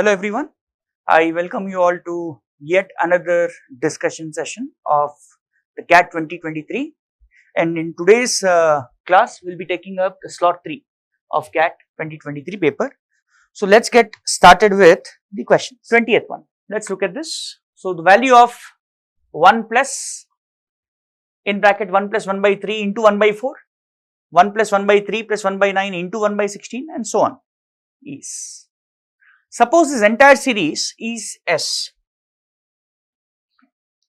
Hello everyone, I welcome you all to yet another discussion session of the CAT 2023, and in today's class we will be taking up the slot 3 of CAT 2023 paper. So let's get started with the question, 20th one. Let's look at this. So the value of 1 plus in bracket 1 plus 1 by 3 into 1 by 4, 1 plus 1 by 3 plus 1 by 9 into 1 by 16 and so on is. Suppose this entire series is S.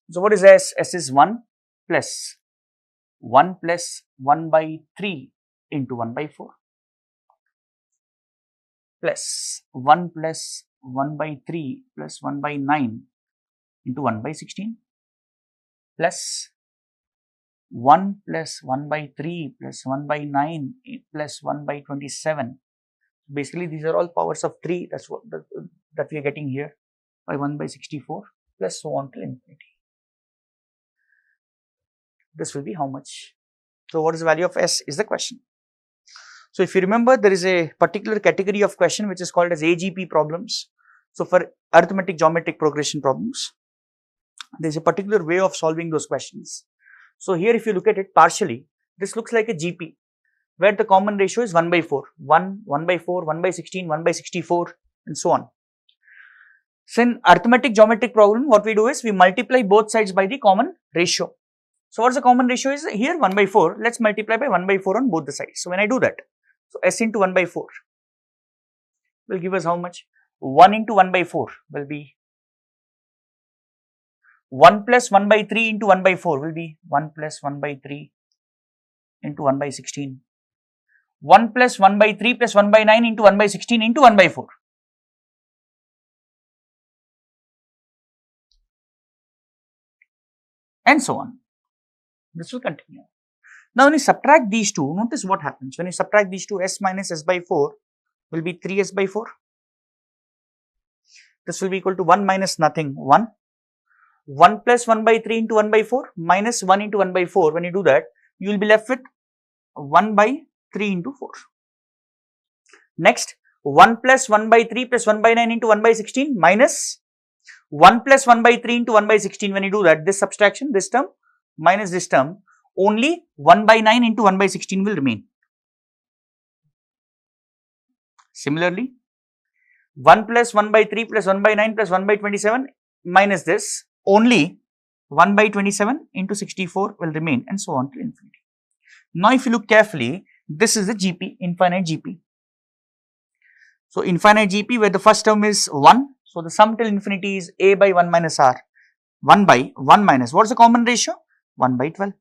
So what is S? S is 1 plus 1 by 3 into 1 by 4 plus 1 plus 1 by 3 plus 1 by 9 into 1 by 16 plus 1 plus 1 by 3 plus 1 by 9 plus 1 by 27. Basically, these are all powers of 3, that's what that we are getting here, by 1 by 64 plus so on till infinity. This will be how much? So, what is the value of S is the question. So, if you remember, there is a particular category of question which is called as AGP problems. So, for arithmetic geometric progression problems, there is a particular way of solving those questions. So, here if you look at it partially, this looks like a GP, where the common ratio is 1 by 4, 1 by 4, 1 by 16, 1 by 64 and so on. So, in arithmetic geometric problem, what we do is we multiply both sides by the common ratio. So, what is the common ratio is here 1 by 4, let us multiply by 1 by 4 on both the sides. So, when I do that, so S into 1 by 4 will give us how much? 1 into 1 by 4 will be 1 plus 1 by 3 into 1 by 4 will be 1 plus 1 by 3 into 1 by 16. 1 plus 1 by 3 plus 1 by 9 into 1 by 16 into 1 by 4. And so on. This will continue. Now, when you subtract these two, notice what happens. When you subtract these two, S minus S by 4 will be 3S by 4. This will be equal to 1 minus nothing, 1. 1 plus 1 by 3 into 1 by 4 minus 1 into 1 by 4. When you do that, you will be left with 1 by 3 into 4. Next, 1 plus 1 by 3 plus 1 by 9 into 1 by 16 minus 1 plus 1 by 3 into 1 by 16. When you do that, this subtraction, this term minus this term, only 1 by 9 into 1 by 16 will remain. Similarly, 1 plus 1 by 3 plus 1 by 9 plus 1 by 27 minus this, only 1 by 27 into 64 will remain and so on to infinity. Now, if you look carefully, this is the GP, infinite GP. So, infinite GP where the first term is 1. So, the sum till infinity is A by 1 minus R, 1 by 1 minus, what is the common ratio? 1 by 12.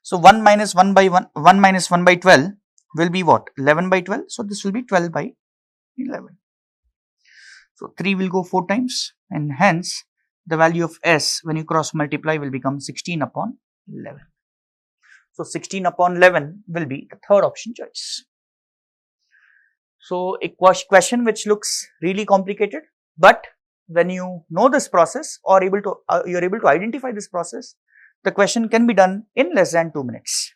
So, 1 minus 1 by 1, 1 minus 1 by 12 will be what? 11 by 12. So, this will be 12 by 11. So, 3 will go 4 times and hence the value of S when you cross multiply will become 16 upon 11. So, 16 upon 11 will be the third option choice. So, a question which looks really complicated, but when you know this process or you are able to identify this process, the question can be done in less than 2 minutes.